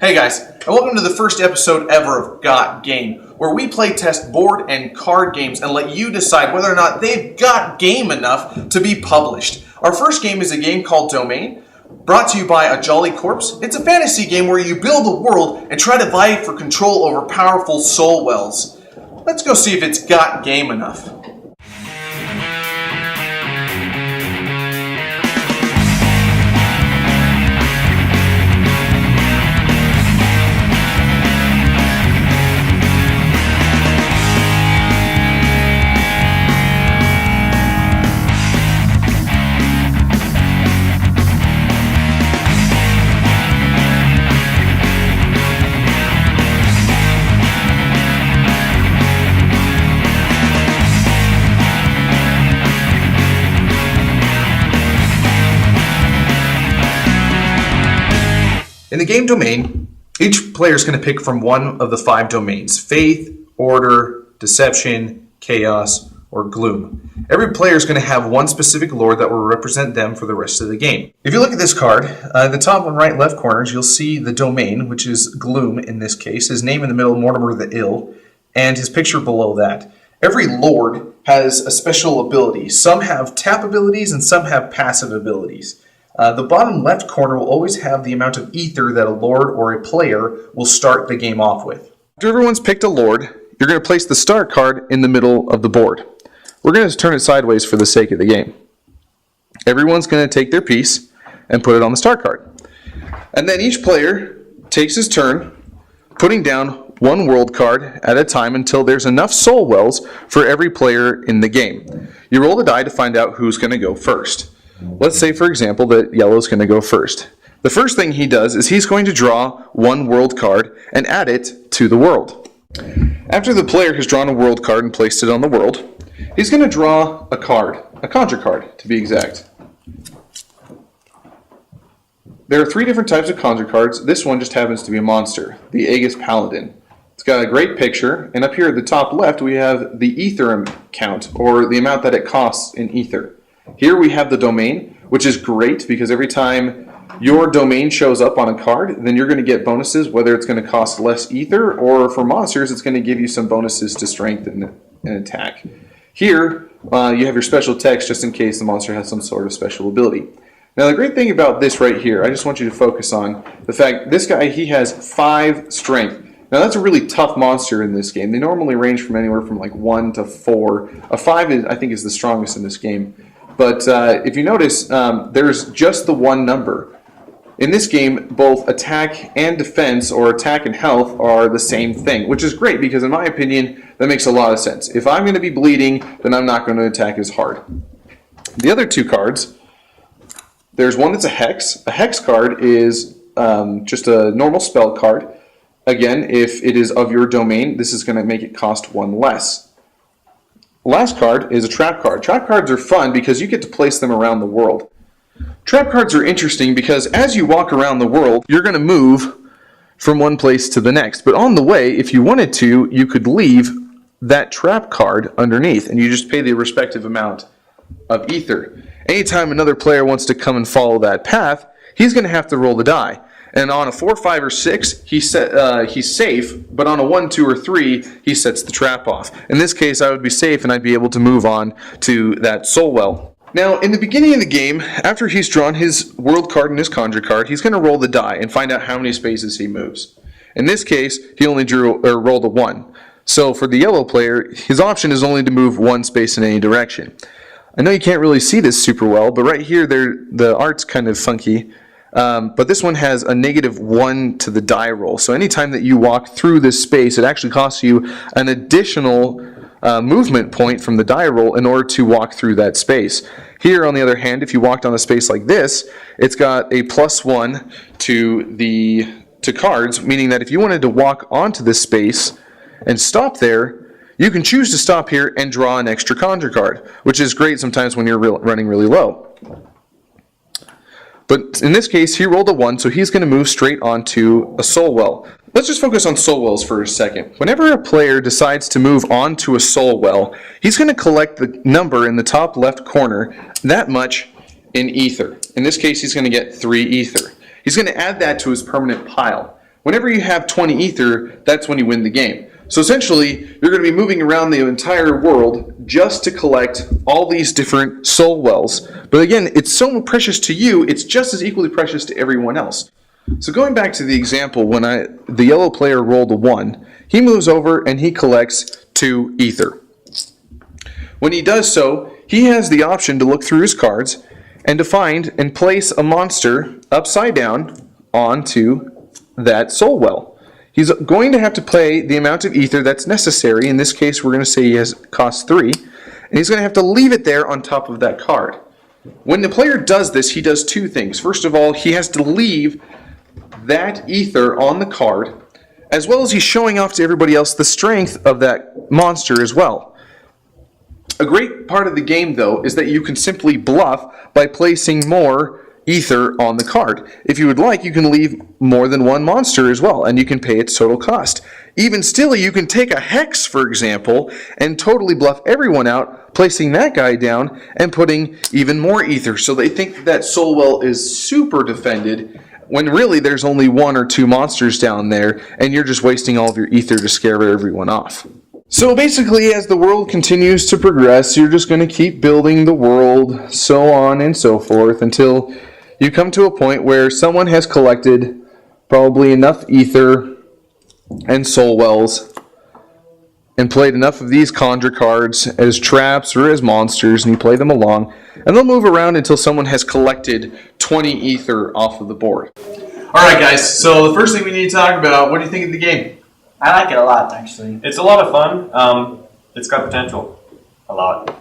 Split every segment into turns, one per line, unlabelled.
Hey guys, and welcome to the first episode ever of Got Game, where we play test board and card games and let you decide whether or not they've got game enough to be published. Our first game is a game called Domain, brought to you by A Jolly Corpse. It's a fantasy game where you build a world and try to vie for control over powerful soul wells. Let's go see if it's got game enough. In the game Domain, each player is going to pick from one of the 5 domains: faith, order, deception, chaos, or gloom. Every player is going to have one specific lord that will represent them for the rest of the game. If you look at this card, in the top and right left corners, you'll see the domain, which is gloom in this case, his name in the middle, Mortimer the Ill, and his picture below that. Every lord has a special ability. Some have tap abilities and some have passive abilities. The bottom left corner will always have the amount of ether that a lord or a player will start the game off with. After everyone's picked a lord, you're going to place the start card in the middle of the board. We're going to turn it sideways for the sake of the game. Everyone's going to take their piece and put it on the start card. And then each player takes his turn, putting down one world card at a time until there's enough soul wells for every player in the game. You roll the die to find out who's going to go first. Let's say, for example, that yellow's going to go first. The first thing he does is he's going to draw one world card and add it to the world. After the player has drawn a world card and placed it on the world, he's going to draw a card, a conjure card to be exact. There are 3 different types of conjure cards. This one just happens to be a monster, the Aegis Paladin. It's got a great picture, and up here at the top left we have the ether count, or the amount that it costs in ether. Here we have the domain, which is great because every time your domain shows up on a card, then you're going to get bonuses, whether it's going to cost less ether, or for monsters, it's going to give you some bonuses to strength and attack. Here, you have your special text just in case the monster has some sort of special ability. Now, the great thing about this right here, I just want you to focus on the fact this guy, he has 5 strength. Now, that's a really tough monster in this game. They normally range from anywhere from like 1 to 4. A 5, I think, is the strongest in this game. But if you notice, there's just the one number. In this game, both attack and defense, or attack and health, are the same thing, which is great because, in my opinion, that makes a lot of sense. If I'm going to be bleeding, then I'm not going to attack as hard. The other 2 cards, there's one that's a hex. A hex card is just a normal spell card. Again, if it is of your domain, this is going to make it cost 1 less. The last card is a trap card. Trap cards are fun because you get to place them around the world. Trap cards are interesting because as you walk around the world, you're going to move from one place to the next. But on the way, if you wanted to, you could leave that trap card underneath, and you just pay the respective amount of ether. Anytime another player wants to come and follow that path, he's going to have to roll the die. And on a 4, 5, or 6, he's safe, but on a 1, 2, or 3, he sets the trap off. In this case, I would be safe and I'd be able to move on to that soul well. Now, in the beginning of the game, after he's drawn his world card and his conjure card, he's going to roll the die and find out how many spaces he moves. In this case, he only rolled a 1. So for the yellow player, his option is only to move 1 space in any direction. I know you can't really see this super well, but right here, the art's kind of funky. But this one has a -1 to the die roll. So anytime that you walk through this space, it actually costs you an additional movement point from the die roll in order to walk through that space. Here, on the other hand, if you walked on a space like this, it's got a +1 to cards, meaning that if you wanted to walk onto this space and stop there, you can choose to stop here and draw an extra conjure card, which is great sometimes when you're running really low. But in this case, he rolled a 1, so he's going to move straight onto a soul well. Let's just focus on soul wells for a second. Whenever a player decides to move on to a soul well, he's going to collect the number in the top left corner, that much in ether. In this case, he's going to get 3 ether. He's going to add that to his permanent pile. Whenever you have 20 ether, that's when you win the game. So essentially, you're going to be moving around the entire world just to collect all these different soul wells. But again, it's so precious to you, it's just as equally precious to everyone else. So going back to the example, when the yellow player rolled a 1, he moves over and he collects 2 ether. When he does so, he has the option to look through his cards and to find and place a monster upside down onto that soul well. He's going to have to pay the amount of ether that's necessary. In this case, we're going to say he has cost 3. And he's going to have to leave it there on top of that card. When the player does this, he does 2 things. First of all, he has to leave that ether on the card, as well as he's showing off to everybody else the strength of that monster as well. A great part of the game, though, is that you can simply bluff by placing more ether on the card. If you would like, you can leave more than 1 monster as well, and you can pay its total cost. Even still, you can take a hex, for example, and totally bluff everyone out, placing that guy down and putting even more ether. So they think that soul well is super defended, when really there's only 1 or 2 monsters down there, and you're just wasting all of your ether to scare everyone off. So basically, as the world continues to progress, you're just going to keep building the world, so on and so forth, until you come to a point where someone has collected probably enough ether and soul wells and played enough of these conjure cards as traps or as monsters, and you play them along, and they'll move around until someone has collected 20 ether off of the board. Alright guys, so the first thing we need to talk about, what do you think of the game?
I like it a lot, actually.
It's a lot of fun. It's got potential. A lot.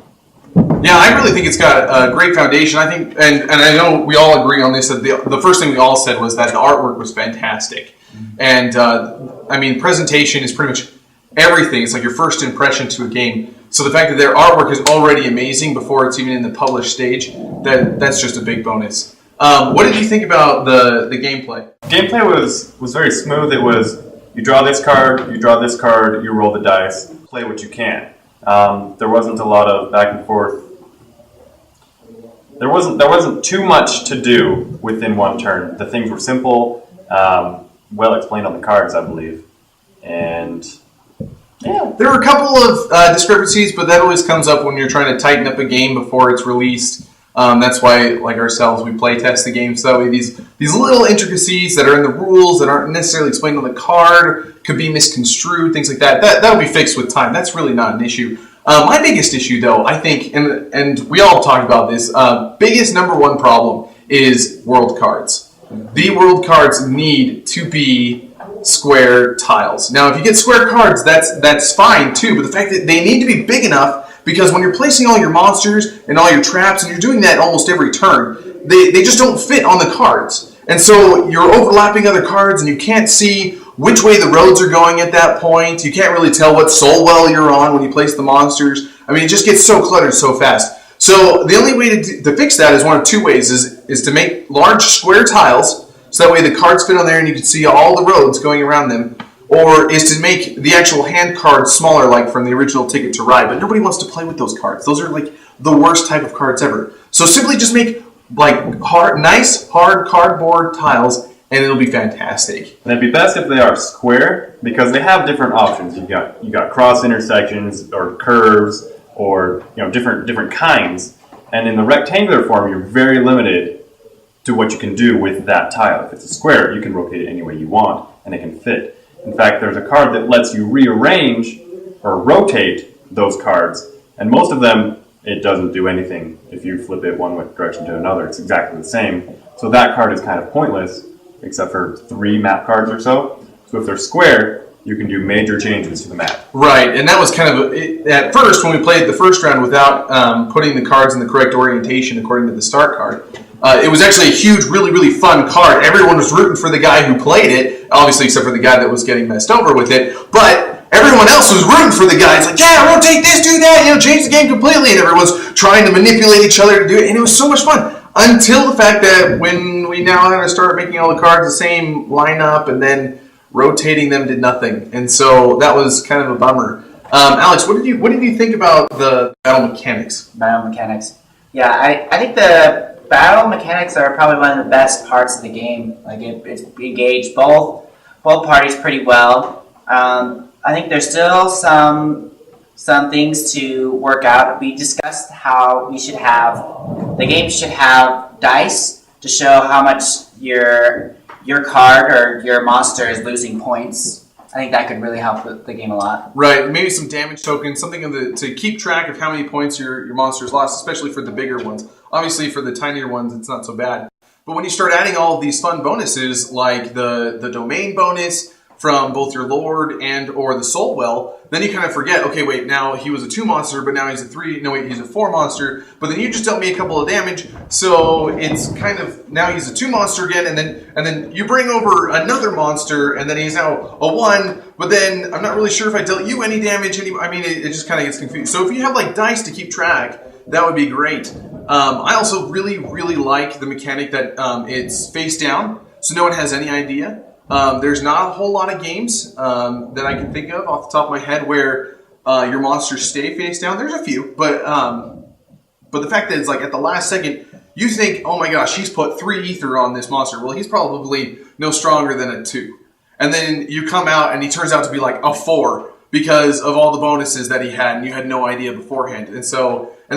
Yeah, I really think it's got a great foundation. I think, and I know we all agree on this, that the first thing we all said was that the artwork was fantastic. And, I mean, presentation is pretty much everything. It's like your first impression to a game. So the fact that their artwork is already amazing before it's even in the published stage, that's just a big bonus. What did you think about the gameplay?
Gameplay was very smooth. It was, you draw this card, you roll the dice, play what you can. There wasn't a lot of back and forth. There wasn't too much to do within one turn. The things were simple, well explained on the cards, I believe. And yeah,
there were a couple of discrepancies, but that always comes up when you're trying to tighten up a game before it's released. That's why, like ourselves, we play test the game, so that way these little intricacies that are in the rules that aren't necessarily explained on the card could be misconstrued, things like that. That will be fixed with time. That's really not an issue. My biggest issue, though, I think, and we all talked about this, biggest number one problem is world cards. The world cards need to be square tiles. Now, if you get square cards, that's fine, too, but the fact that they need to be big enough, because when you're placing all your monsters and all your traps, and you're doing that almost every turn, they just don't fit on the cards. And so you're overlapping other cards, and you can't see which way the roads are going at that point. You can't really tell what soul well you're on when you place the monsters. I mean, it just gets so cluttered so fast. So the only way to fix that is one of 2 ways, is to make large square tiles, so that way the cards fit on there and you can see all the roads going around them, or is to make the actual hand cards smaller, like from the original Ticket to Ride. But nobody wants to play with those cards. Those are like the worst type of cards ever. So simply just make like nice, hard cardboard tiles, and it'll be fantastic.
And it'd be best if they are square, because they have different options. You got cross intersections or curves, or different kinds. And in the rectangular form, you're very limited to what you can do with that tile. If it's a square, you can rotate it any way you want, and it can fit. In fact, there's a card that lets you rearrange or rotate those cards, and most of them, it doesn't do anything. If you flip it one direction to another, it's exactly the same. So that card is kind of pointless, except for 3 map cards or so. So if they're square, you can do major changes to the map.
Right, and that was kind of, at first, when we played the first round without putting the cards in the correct orientation according to the start card, it was actually a huge, really, really fun card. Everyone was rooting for the guy who played it, obviously except for the guy that was getting messed over with it, but everyone else was rooting for the guy. It's like, yeah, rotate this, do that, change the game completely, and everyone's trying to manipulate each other to do it, and it was so much fun. Until the fact that when we now had to start making all the cards the same lineup, and then rotating them did nothing, and so that was kind of a bummer. Alex, what did you think about the battle mechanics?
Yeah, I think the battle mechanics are probably one of the best parts of the game. Like it's engaged both both parties pretty well. I think there's still some things to work out. We discussed how the game should have dice to show how much your card or your monster is losing points. I think that could really help the game a lot.
Right, maybe some damage tokens, something to keep track of how many points your monster's lost, especially for the bigger ones. Obviously, for the tinier ones, it's not so bad. But when you start adding all of these fun bonuses, like the domain bonus from both your Lord and or the Soul Well, then you kind of forget, okay, wait, now he was a 2 monster, but now he's a 3, no wait, he's a 4 monster, but then you just dealt me a couple of damage, so it's kind of, now he's a 2 monster again, and then you bring over another monster, and then he's now a 1, but then I'm not really sure if I dealt you any damage, I mean, it just kind of gets confused. So if you have like dice to keep track, that would be great. I also really, really like the mechanic that it's face down, so no one has any idea. There's not a whole lot of games that I can think of off the top of my head where your monsters stay face down. There's a few, but the fact that it's like at the last second, you think, oh my gosh, he's put 3 ether on this monster. Well, he's probably no stronger than a 2. And then you come out and he turns out to be like a 4 because of all the bonuses that he had and you had no idea beforehand. And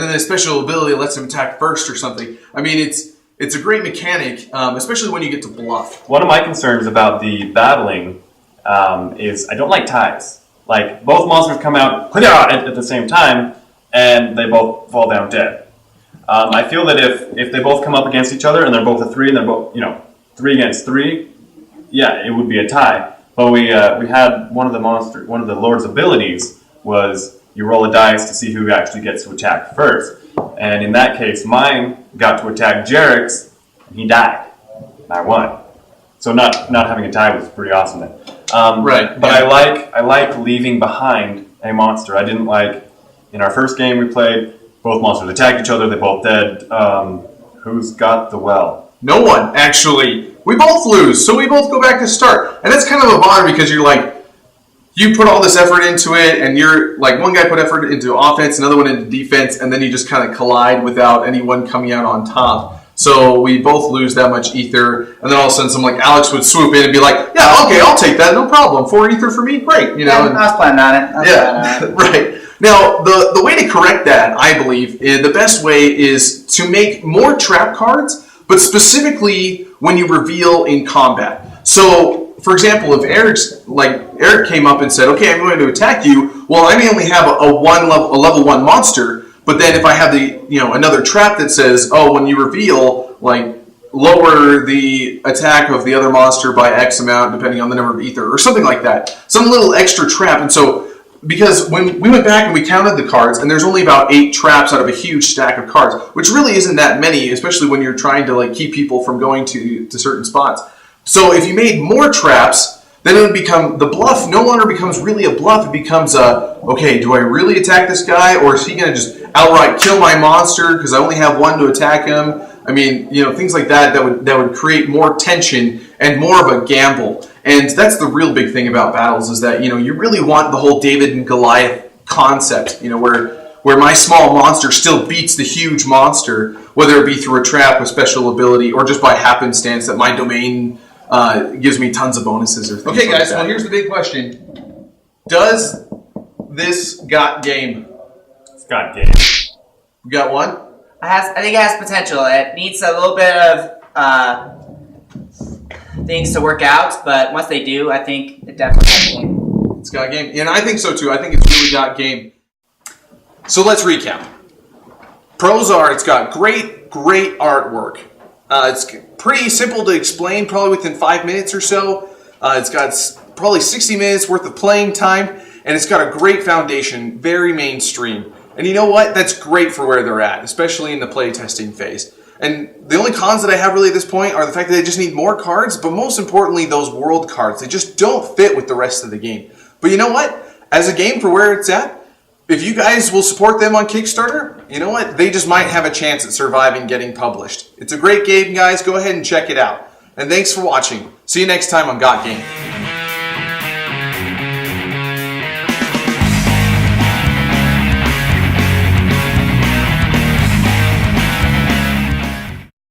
then the special ability lets him attack first or something. I mean, it's a great mechanic, especially when you get to bluff.
One of my concerns about the battling is I don't like ties. Like, both monsters come out at the same time, and they both fall down dead. I feel that if they both come up against each other, and they're both a 3, and they're both, 3 against 3, yeah, it would be a tie. But we had one of the Lord's abilities was you roll a dice to see who actually gets to attack first. And in that case, mine got to attack Jarek's, and he died. And I won. So not having a tie was pretty awesome then.
Right.
But yeah. I like leaving behind a monster. I didn't like, in our first game we played, both monsters attacked each other, they both dead. Who's got the well?
No one, actually. We both lose, so we both go back to start. And that's kind of a bother because you're like, you put all this effort into it, and you're like, one guy put effort into offense, another one into defense, and then you just kind of collide without anyone coming out on top. So we both lose that much ether, and then all of a sudden someone like Alex would swoop in and be like, yeah, okay, I'll take that, no problem. 4 ether for me, great.
Yeah, I was planning on it.
Right. Now, the way to correct that, I believe, the best way is to make more trap cards, but specifically when you reveal in combat. So, for example, if Eric came up and said, okay, I'm going to attack you, well, I may only have a level 1 monster, but then if I have another trap that says, oh, when you reveal, like, lower the attack of the other monster by X amount depending on the number of ether, or something like that. Some little extra trap. And so, because when we went back and we counted the cards, and there's only about 8 traps out of a huge stack of cards, which really isn't that many, especially when you're trying to like keep people from going to certain spots. So if you made more traps, then it would become, the bluff no longer becomes really a bluff, it becomes okay, do I really attack this guy, or is he going to just outright kill my monster because I only have 1 to attack him? I mean, things like that would create more tension and more of a gamble. And that's the real big thing about battles is that, you really want the whole David and Goliath concept, where my small monster still beats the huge monster, whether it be through a trap, a special ability, or just by happenstance that my domain gives me tons of bonuses or things like that. Okay, guys, well, here's the big question. Does this got game?
It's got game.
We got one?
I think it has potential. It needs a little bit of things to work out, but once they do, I think it definitely has a game.
It's got game. And I think so too. I think it's really got game. So let's recap. Pros are, it's got great artwork. It's pretty simple to explain, probably within 5 minutes or so. It's got probably 60 minutes worth of playing time, and it's got a great foundation, very mainstream. And you know what? That's great for where they're at, especially in the playtesting phase. And the only cons that I have really at this point are the fact that they just need more cards, but most importantly, those world cards. They just don't fit with the rest of the game. But you know what? As a game for where it's at, if you guys will support them on Kickstarter, you know what? They just might have a chance at surviving getting published. It's a great game, guys. Go ahead and check it out. And thanks for watching. See you next time on Got Game.